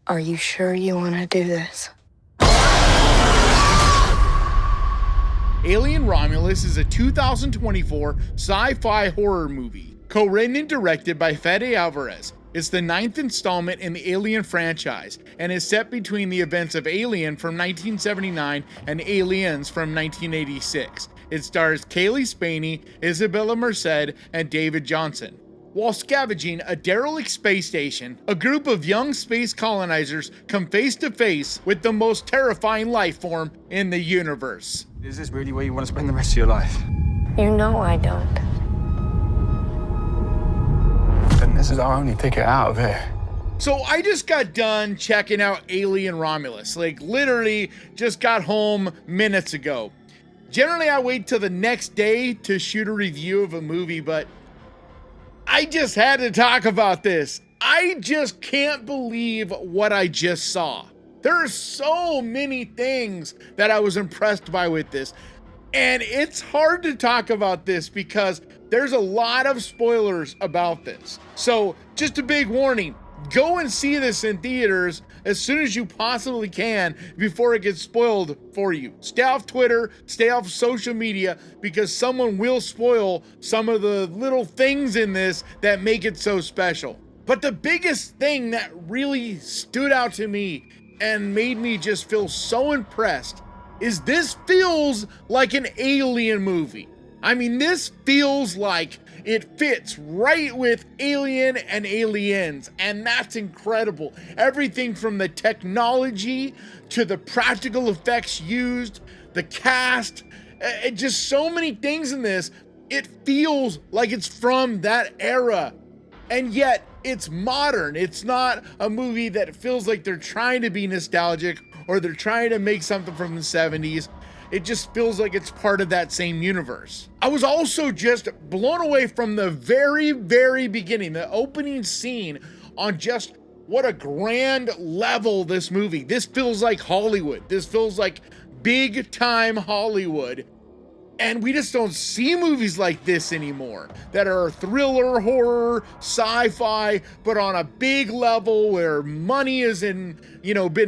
Are you sure you want to do this? Alien Romulus is a 2024 sci-fi horror movie, co-written and directed by Fede Alvarez. It's the 9th installment in the Alien franchise, and is set between the events of Alien from 1979 and Aliens from 1986. It stars Kaylee Spaney, Isabella Merced, and David Johnson. While scavenging a derelict space station, a group of young space colonizers come face to face with the most terrifying life form in the universe. Is this really where you want to spend the rest of your life? You know I don't. Then this is our only ticket out of here. So I just got done checking out Alien Romulus, like literally just got home minutes ago. Generally I wait till the next day to shoot a review of a movie, but I just had to talk about this. I just can't believe what I just saw. There are so many things that I was impressed by with this. And it's hard to talk about this because there's a lot of spoilers about this. So just a big warning, go and see this in theaters as soon as you possibly can before it gets spoiled for you. Stay off Twitter, stay off social media, because someone will spoil some of the little things in this that make it so special. But the biggest thing that really stood out to me and made me just feel so impressed is this feels like an Alien movie. I mean, this feels like it fits right with Alien and Aliens, and that's incredible. Everything from the technology to the practical effects used, the cast, just so many things in this. It feels like it's from that era, and yet it's modern. It's not a movie that feels like they're trying to be nostalgic or they're trying to make something from the 70s. It just feels like it's part of that same universe. I was also just blown away from the very, very beginning, the opening scene, on just what a grand level this movie. This feels like Hollywood. This feels like big time Hollywood. And we just don't see movies like this anymore that are thriller, horror, sci-fi, but on a big level where money is been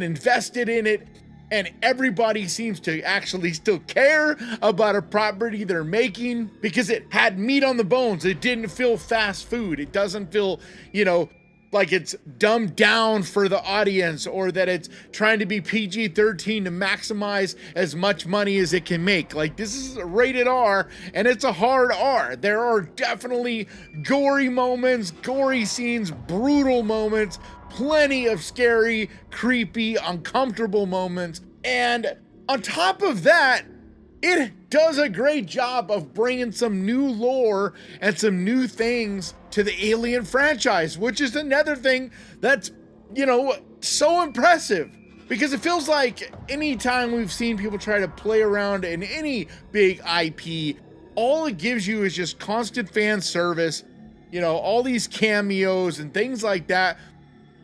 invested in it. And everybody seems to actually still care about a property they're making because it had meat on the bones. It didn't feel fast food. It doesn't feel, like it's dumbed down for the audience, or that it's trying to be PG-13 to maximize as much money as it can make. Like, this is rated R, and it's a hard R. There are definitely gory moments, gory scenes, brutal moments, plenty of scary, creepy, uncomfortable moments. And on top of that, it does a great job of bringing some new lore and some new things to the Alien franchise, which is another thing that's, so impressive. Because it feels like anytime we've seen people try to play around in any big IP, all it gives you is just constant fan service, all these cameos and things like that.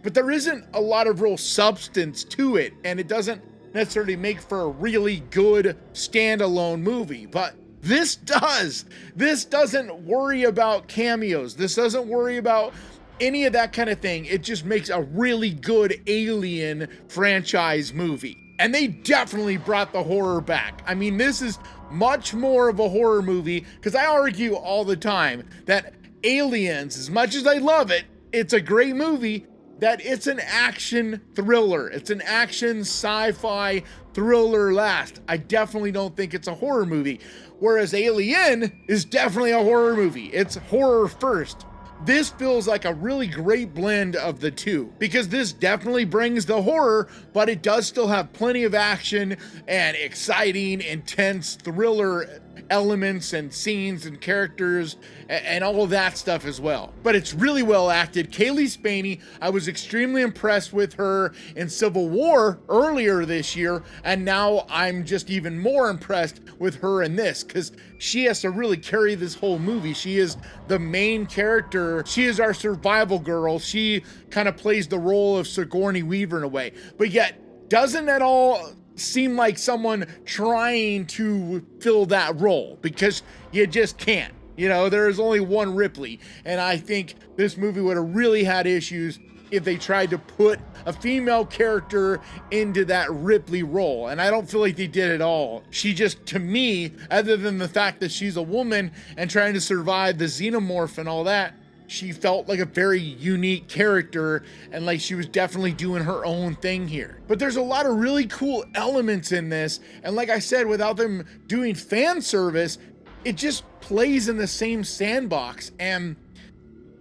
But there isn't a lot of real substance to it, and it doesn't necessarily make for a really good standalone movie. But this does. This doesn't worry about cameos. This doesn't worry about any of that kind of thing. It just makes a really good Alien franchise movie. And they definitely brought the horror back. I mean, this is much more of a horror movie, because I argue all the time that Aliens, as much as I love it, it's a great movie, that it's an action thriller. It's an action sci-fi thriller last. I definitely don't think it's a horror movie. Whereas Alien is definitely a horror movie. It's horror first. This feels like a really great blend of the two, because this definitely brings the horror, but it does still have plenty of action and exciting, intense thriller elements and scenes and characters and all of that stuff as well. But it's really well acted. Kaylee Spaney, I was extremely impressed with her in Civil War earlier this year, and now I'm just even more impressed with her in this, because she has to really carry this whole movie. She is the main character. She is our survival girl. She kind of plays the role of Sigourney Weaver in a way, but yet doesn't at all seem like someone trying to fill that role, because you just can't. There is only one Ripley, and I think this movie would have really had issues if they tried to put a female character into that Ripley role. And I don't feel like they did at all. She just, to me, other than the fact that she's a woman and trying to survive the xenomorph and all that, she felt like a very unique character and like she was definitely doing her own thing here. But there's a lot of really cool elements in this. And like I said, without them doing fan service, it just plays in the same sandbox. And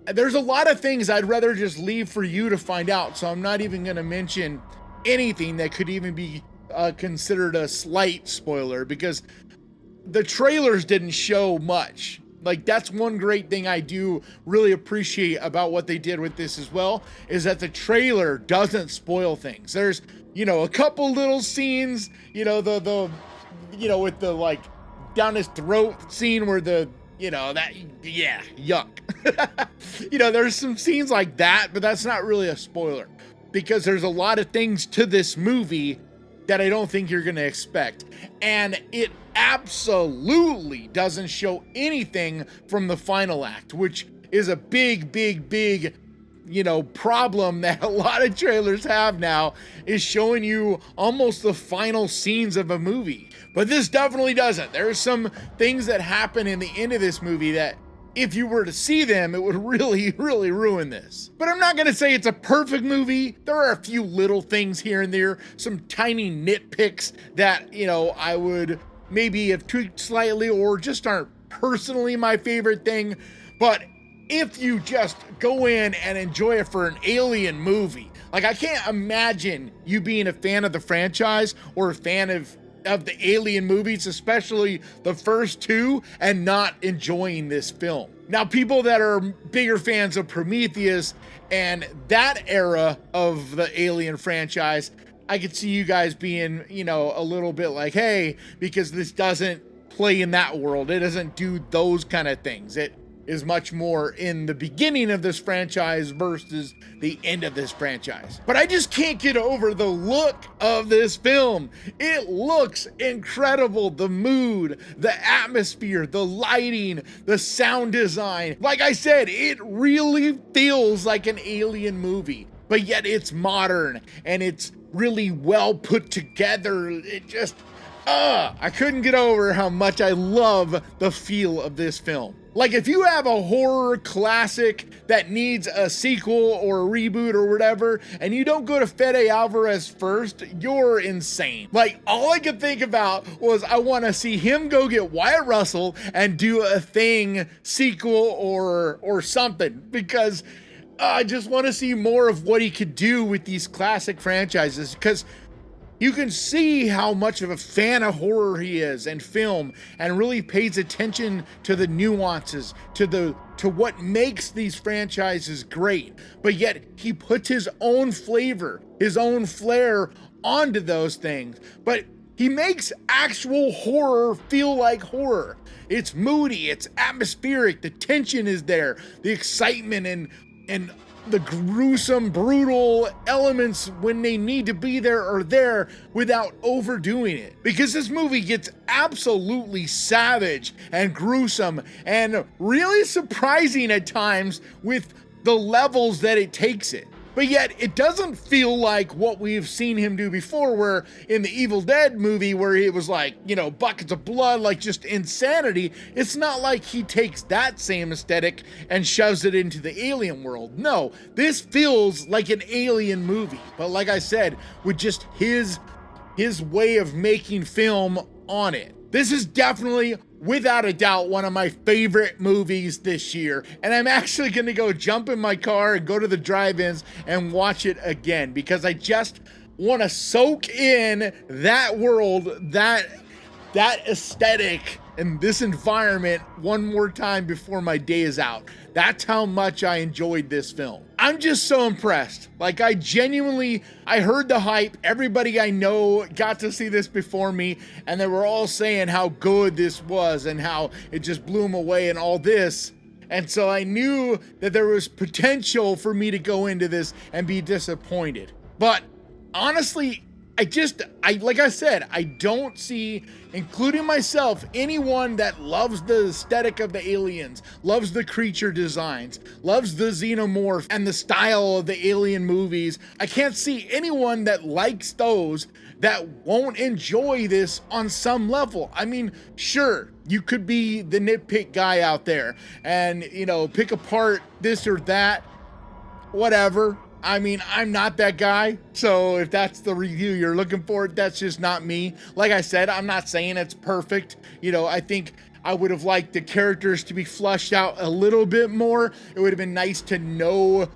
there's a lot of things I'd rather just leave for you to find out. So I'm not even going to mention anything that could even be considered a slight spoiler, because the trailers didn't show much. Like, that's one great thing I do really appreciate about what they did with this as well, is that the trailer doesn't spoil things. There's, you know, a couple little scenes, you know, the you know, with the like down his throat scene where the, you know, that, yeah, yuck. You know, there's some scenes like that, but that's not really a spoiler, because there's a lot of things to this movie that I don't think you're going to expect. And it absolutely doesn't show anything from the final act, which is a big, you know, problem that a lot of trailers have now, is showing you almost the final scenes of a movie. But this definitely doesn't. There's some things that happen in the end of this movie that, if you were to see them, it would really ruin this. But I'm not going to say it's a perfect movie. There are a few little things here and there, some tiny nitpicks that, you know, I would maybe have tweaked slightly or just aren't personally my favorite thing. But if you just go in and enjoy it for an Alien movie, like, I can't imagine you being a fan of the franchise or a fan of the Alien movies, especially the first two, and not enjoying this film. Now, people that are bigger fans of Prometheus and that era of the Alien franchise, I could see you guys being, you know, a little bit like, hey, because this doesn't play in that world. It doesn't do those kind of things. It is much more in the beginning of this franchise versus the end of this franchise. But I just can't get over the look of this film. It looks incredible. The mood, the atmosphere, the lighting, the sound design. Like I said, it really feels like an Alien movie, but yet it's modern and it's really well put together. It just, I couldn't get over how much I love the feel of this film. Like, if you have a horror classic that needs a sequel or a reboot or whatever, and you don't go to Fede Alvarez first, you're insane. Like, all I could think about was, I want to see him go get Wyatt Russell and do a Thing sequel or something, because I just want to see more of what he could do with these classic franchises, because you can see how much of a fan of horror he is and film, and really pays attention to the nuances, to what makes these franchises great. But yet he puts his own flavor, his own flair onto those things. But he makes actual horror feel like horror. It's moody, it's atmospheric, the tension is there, the excitement and the gruesome, brutal elements when they need to be there are there without overdoing it. Because this movie gets absolutely savage and gruesome and really surprising at times with the levels that it takes it. But yet it doesn't feel like what we've seen him do before, where in the Evil Dead movie, where it was like, you know, buckets of blood, like just insanity. It's not like he takes that same aesthetic and shoves it into the Alien world. No, this feels like an Alien movie, but like I said, with just his way of making film on it. This is definitely, without a doubt, one of my favorite movies this year. And I'm actually going to go jump in my car and go to the drive-ins and watch it again, because I just want to soak in that world, that aesthetic and this environment one more time before my day is out. That's how much I enjoyed this film. I'm just so impressed. Like, I heard the hype. Everybody I know got to see this before me, and they were all saying how good this was and how it just blew them away and all this. And so I knew that there was potential for me to go into this and be disappointed. But honestly, like I said, I don't see, including myself, anyone that loves the aesthetic of the aliens, loves the creature designs, loves the xenomorph and the style of the alien movies. I can't see anyone that likes those that won't enjoy this on some level. I mean, sure, you could be the nitpick guy out there and, you know, pick apart this or that, whatever. I mean, I'm not that guy. So if that's the review you're looking for, that's just not me. Like I said, I'm not saying it's perfect. You know, I think I would have liked the characters to be fleshed out a little bit more. It would have been nice to know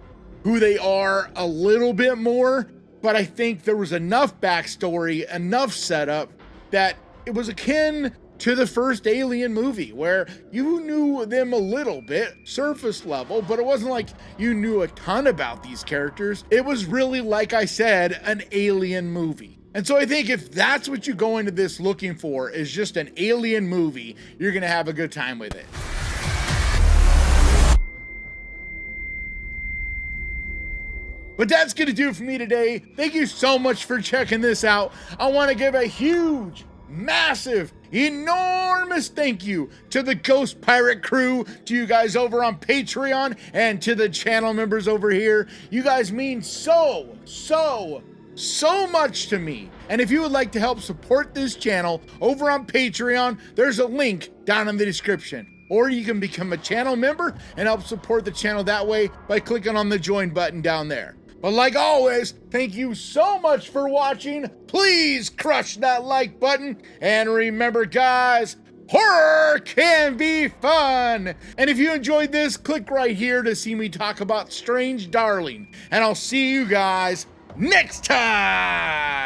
who they are a little bit more. But I think there was enough backstory, enough setup that it was akin to the first Alien movie, where you knew them a little bit, surface level, but it wasn't like you knew a ton about these characters. It was really, like I said, an Alien movie. And so I think if that's what you go into this looking for, is just an Alien movie, you're gonna have a good time with it. But that's gonna do it for me today. Thank you so much for checking this out. I wanna give a huge, massive, enormous thank you to the Ghost Pirate crew, to you guys over on Patreon, and to the channel members over here. You guys mean so much to me. And if you would like to help support this channel over on Patreon, there's a link down in the description. Or you can become a channel member and help support the channel that way by clicking on the join button down there. But like always, thank you so much for watching. Please crush that like button. And remember, guys, horror can be fun. And if you enjoyed this, click right here to see me talk about Strange Darling. And I'll see you guys next time.